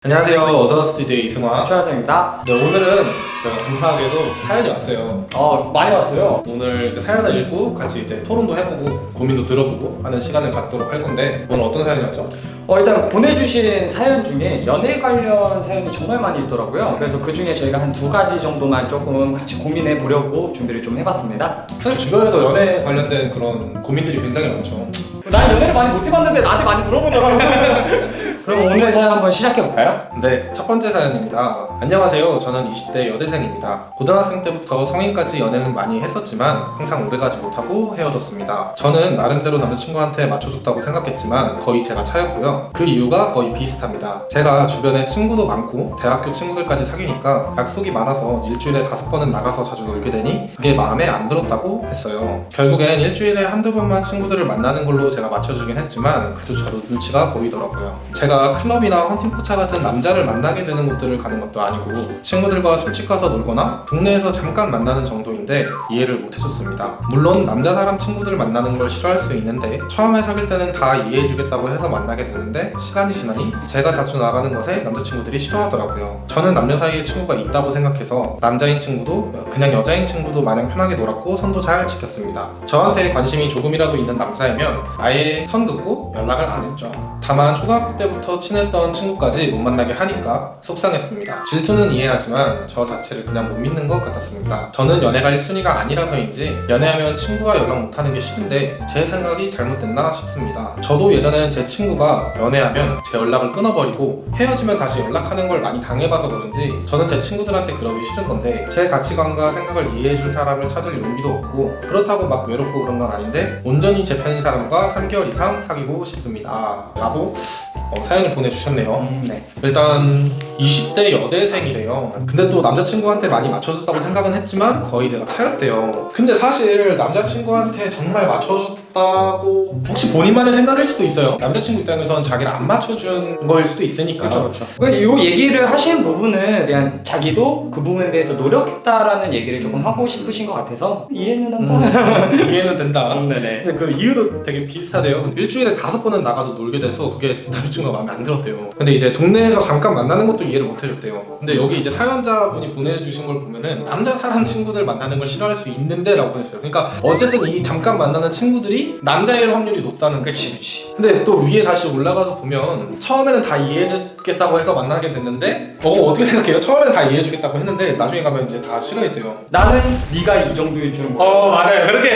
안녕하세요. 어서 스튜디오의 이승화. 최하성입니다. 네, 오늘은 제가 감사하게도 사연이 왔어요. 많이 왔어요. 오늘 이제 사연을 읽고 같이 이제 토론도 해보고 고민도 들어보고 하는 시간을 갖도록 할 건데 오늘 어떤 사연이었죠? 일단 보내주신 사연 중에 연애 관련 사연이 정말 많이 있더라고요. 그래서 그 중에 저희가 한 2가지 정도만 조금 같이 고민해 보려고 준비를 좀 해봤습니다. 사실 주변에서 연애 관련된 그런 고민들이 굉장히 많죠. 난 연애를 많이 못 해봤는데 나한테 많이 물어보더라고요. 그럼 오늘의 사연 한번 시작해 볼까요? 네, 첫 번째 사연입니다. 안녕하세요. 저는 20대 여대생입니다. 고등학생 때부터 성인까지 연애는 많이 했었지만 항상 오래가지 못하고 헤어졌습니다. 저는 나름대로 남자친구한테 맞춰줬다고 생각했지만 거의 제가 차였고요. 그 이유가 거의 비슷합니다. 제가 주변에 친구도 많고 대학교 친구들까지 사귀니까 약속이 많아서 일주일에 5번은 나가서 자주 놀게 되니 그게 마음에 안 들었다고 했어요. 결국엔 일주일에 한두 번만 친구들을 만나는 걸로 제가 맞춰주긴 했지만 그조차도 눈치가 보이더라고요. 제가 클럽이나 헌팅포차 같은 남자를 만나게 되는 곳들을 가는 것도 아니고 친구들과 술집 가서 놀거나 동네에서 잠깐 만나는 정도인데 이해를 못 해줬습니다. 물론 남자 사람 친구들 만나는 걸 싫어할 수 있는데 처음에 사귈 때는 다 이해해주겠다고 해서 만나게 되는데 시간이 지나니 제가 자주 나가는 것에 남자친구들이 싫어하더라고요. 저는 남녀 사이에 친구가 있다고 생각해서 남자인 친구도 그냥 여자인 친구도 마냥 편하게 놀았고 선도 잘 지켰습니다. 저한테 관심이 조금이라도 있는 남자이면 아예 선 긋고 연락을 안 했죠. 다만 초등학교 때부터 친했던 친구까지 못 만나게 하니까 속상했습니다. 질투는 이해하지만 저 자체를 그냥 못 믿는 것 같았습니다. 저는 연애가 1순위가 아니라서인지 연애하면 친구와 연락 못하는 게 싫은데 제 생각이 잘못됐나 싶습니다. 저도 예전에는 제 친구가 연애하면 제 연락을 끊어버리고 헤어지면 다시 연락하는 걸 많이 당해봐서 그런지 저는 제 친구들한테 그러기 싫은 건데 제 가치관과 생각을 이해해줄 사람을 찾을 용기도 없고 그렇다고 막 외롭고 그런 건 아닌데 온전히 제 편인 사람과 3개월 이상 사귀고 싶습니다 라고 사연을 보내주셨네요. 네. 일단 20대 여대생이래요. 근데 또 남자친구한테 많이 맞춰줬다고 생각은 했지만 거의 제가 차였대요. 근데 사실 남자친구한테 정말 맞춰줬다고 혹시 본인만의 생각일 수도 있어요. 남자친구 입장에서는 자기를 안 맞춰준 거일 수도 있으니까. 그렇죠. 이 얘기를 하신 부분은 그냥 자기도 그 부분에 대해서 노력했다라는 얘기를 조금 하고 싶으신 것 같아서 이해는 한다. 이해는 된다. 네네. 근데 그 이유도 되게 비슷하대요. 일주일에 5번은 나가서 놀게 돼서 그게 남자친구가 마음에 안 들었대요. 근데 이제 동네에서 잠깐 만나는 것도 이해를 못 해줬대요. 근데 여기 이제 사연자분이 보내주신 걸 보면은 남자 사람 친구들 만나는 걸 싫어할 수 있는데 라고 보냈어요. 그러니까 어쨌든 이 잠깐 만나는 친구들이 남자일 확률이 높다는 거죠. 그치. 근데 또 위에 다시 올라가서 보면 처음에는 다 이해해주겠다고 해서 만나게 됐는데 어떻게 생각해요? 처음에는 다 이해해주겠다고 했는데 나중에 가면 이제 다 싫어했대요. 나는 네가 이 정도일 줄은 몰랐어. 맞아요. 그렇게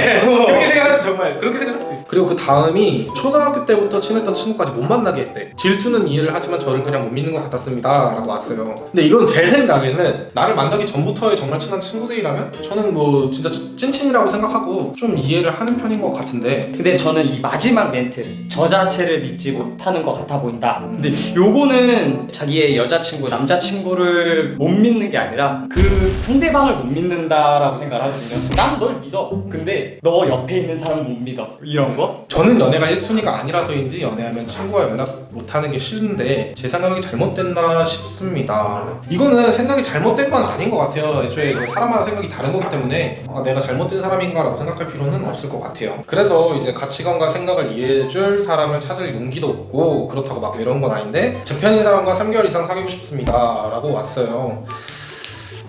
생각하면 정말 그렇게 생각할 수도 있어. 그리고 그 다음이 초등학교 때부터 친했던 친구까지 못 만나게 했대. 질투는 이해를 하지만 저를 그냥 못 믿는 것 같았습니다 라고 왔어요. 근데 이건 제 생각에는 나를 만나기 전부터의 정말 친한 친구들이라면 저는 뭐 진짜 찐친이라고 생각하고 좀 이해를 하는 편인 것 같은데 근데 저는 이 마지막 멘트 저 자체를 믿지 못하는 것 같아 보인다. 근데 요거는 자기의 여자친구, 남자친구를 못 믿는 게 아니라 그 상대방을 못 믿는다라고 생각을 하거든요. 난 널 믿어. 근데 너 옆에 있는 사람은 못 믿어. 이런 거? 저는 연애가 1순위가 아니라서인지 연애하면 친구와 연락 못하는 게 싫은데 제 생각이 잘못됐나 싶습니다. 이거는 생각이 잘못된 건 아닌 것 같아요. 애초에 사람마다 생각이 다른 거기 때문에 내가 잘못된 사람인가 라고 생각할 필요는 없을 것 같아요. 그래서 이제 가치관과 생각을 이해해줄 사람을 찾을 용기도 없고 그렇다고 막 이런 건 아닌데 제 편인 사람과 3개월 이상 사귀고 싶습니다 라고 왔어요.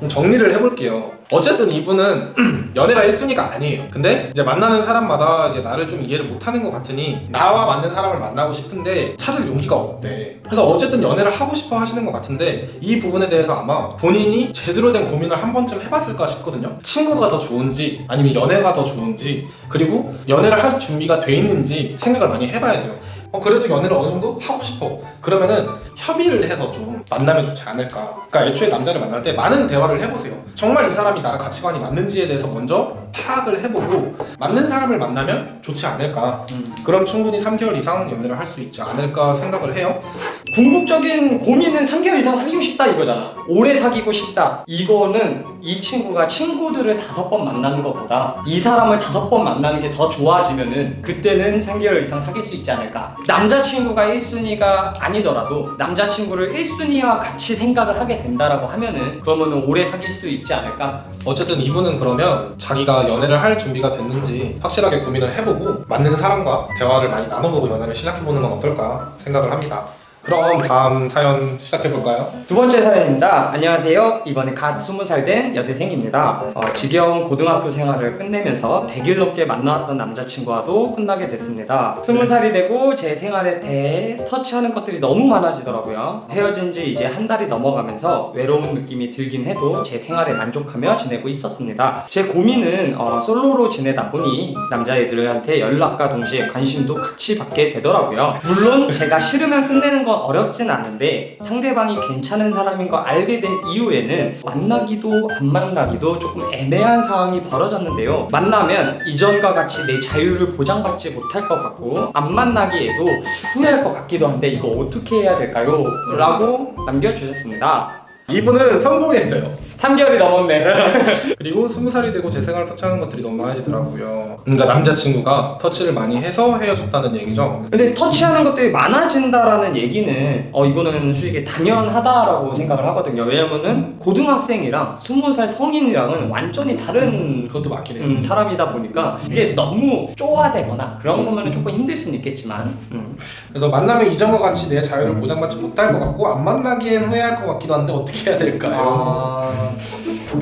정리를 해볼게요. 어쨌든 이분은 연애가 1순위가 아니에요. 근데 이제 만나는 사람마다 이제 나를 좀 이해를 못하는 것 같으니 나와 맞는 사람을 만나고 싶은데 찾을 용기가 없대. 그래서 어쨌든 연애를 하고 싶어 하시는 것 같은데 이 부분에 대해서 아마 본인이 제대로 된 고민을 한 번쯤 해봤을까 싶거든요. 친구가 더 좋은지 아니면 연애가 더 좋은지 그리고 연애를 할 준비가 돼 있는지 생각을 많이 해봐야 돼요. 그래도 연애를 어느 정도 하고 싶어. 그러면은 협의를 해서 좀 만나면 좋지 않을까. 그러니까 애초에 남자를 만날 때 많은 대화를 해보세요. 정말 이 사람이 나랑 가치관이 맞는지에 대해서 먼저 파악을 해보고 맞는 사람을 만나면 좋지 않을까. 그럼 충분히 3개월 이상 연애를 할 수 있지 않을까 생각을 해요. 궁극적인 고민은 3개월 이상 사귀고 싶다 이거잖아. 오래 사귀고 싶다. 이거는 이 친구가 친구들을 5번 만나는 것보다 이 사람을 5번 만나는 게 더 좋아지면은 그때는 3개월 이상 사귈 수 있지 않을까. 남자친구가 1순위가 아니더라도 남자친구를 1순위와 같이 생각을 하게 된다라고 하면은 그러면은 오래 사귈 수 있지 않을까. 어쨌든 이분은 그러면 자기가 연애를 할 준비가 됐는지 확실하게 고민을 해보고 맞는 사람과 대화를 많이 나눠보고 연애를 시작해보는 건 어떨까 생각을 합니다. 그럼 다음 사연 시작해볼까요? 두 번째 사연입니다. 안녕하세요. 이번에 갓 20살 된 여대생입니다. 지겨운 고등학교 생활을 끝내면서 100일 넘게 만나왔던 남자친구와도 끝나게 됐습니다. 20살이 되고 제 생활에 대해 터치하는 것들이 너무 많아지더라고요. 헤어진 지 이제 한 달이 넘어가면서 외로운 느낌이 들긴 해도 제 생활에 만족하며 지내고 있었습니다. 제 고민은 솔로로 지내다 보니 남자애들한테 연락과 동시에 관심도 같이 받게 되더라고요. 물론 제가 싫으면 끝내는 건 어렵진 않은데 상대방이 괜찮은 사람인 거 알게 된 이후에는 만나기도 안 만나기도 조금 애매한 상황이 벌어졌는데요. 만나면 이전과 같이 내 자유를 보장받지 못할 것 같고 안 만나기에도 후회할 것 같기도 한데 이거 어떻게 해야 될까요? 라고 남겨주셨습니다. 이분은 성공했어요. 3개월이 넘었네. 그리고 20살이 되고 제 생활을 터치하는 것들이 너무 많아지더라고요. 그러니까 남자친구가 터치를 많이 해서 헤어졌다는 얘기죠. 근데 터치하는 것들이 많아진다라는 얘기는 이거는 솔직히 당연하다라고 생각을 하거든요. 왜냐면은 고등학생이랑 20살 성인이랑은 완전히 다른 그것도 맞긴 해요. 사람이다 보니까 이게 너무 쪼아대거나 그런 거면 조금 힘들 수는 있겠지만 그래서 만나면 이전과 같이 내 자유를 보장받지 못할 것 같고 안 만나기엔 후회할 것 같기도 한데 어떻게 해야 될까요?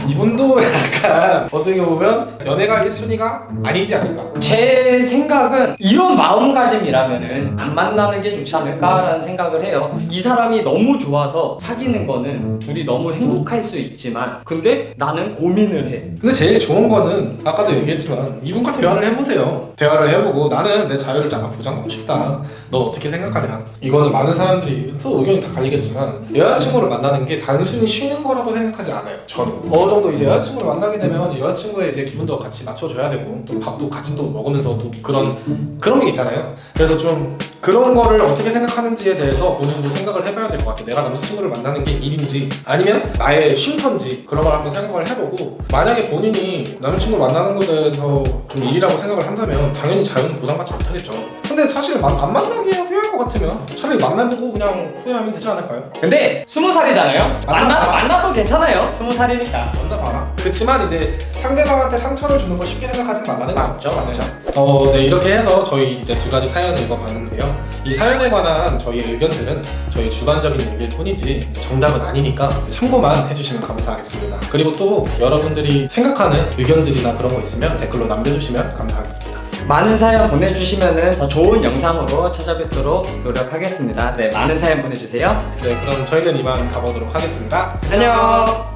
이분도 약간 어떻게 보면 연애가 1순위가 아니지 않을까? 제 생각은 이런 마음가짐이라면은 안 만나는 게 좋지 않을까라는 생각을 해요. 이 사람이 너무 좋아서 사귀는 거는 둘이 너무 행복할 수 있지만 근데 나는 고민을 해. 근데 제일 좋은 거는 아까도 얘기했지만 이분과 대화를 해보세요. 대화를 해보고 나는 내 자유를 잠깐 보장하고 싶다. 너 어떻게 생각하냐? 이거는 많은 사람들이 또 의견이 다 갈리겠지만 여자친구를 만나는 게 단순히 쉬는 거라고 생각하지 않아요. 저는 어느 정도 이제 여자친구를 만나게 되면 여자친구의 이제 기분도 같이 맞춰줘야 되고 또 밥도 같이 또 먹으면서 또 그런 게 있잖아요. 그래서 좀 그런 거를 어떻게 생각하는지에 대해서 본인도 생각을 해봐야 될 것 같아요. 내가 남자친구를 만나는 게 일인지 아니면 나의 쉼터인지 그런 걸 한번 생각을 해보고 만약에 본인이 남자친구를 만나는 것에 대해서 좀 일이라고 생각을 한다면 당연히 자유는 보장받지 못하겠죠. 근데 사실 안 만나기에 후회할 것 같으면 차라리 만나보고 그냥 후회하면 되지 않을까요? 근데 20살이잖아요. 만나도 괜찮아요. 20살이니까. 만나봐라. 그렇지만 이제 상대방한테 상처를 주는 걸 쉽게 생각하지 말라는 거죠. 맞죠. 네, 이렇게 해서 저희 이제 두 가지 사연을 읽어봤는데요. 이 사연에 관한 저희의 의견들은 저희 주관적인 얘기일 뿐이지 정답은 아니니까 참고만 해주시면 감사하겠습니다. 그리고 또 여러분들이 생각하는 의견들이나 그런 거 있으면 댓글로 남겨주시면 감사하겠습니다. 많은 사연 보내주시면 더 좋은 영상으로 찾아뵙도록 노력하겠습니다. 네, 많은 사연 보내주세요. 네, 그럼 저희는 이만 가보도록 하겠습니다. 안녕.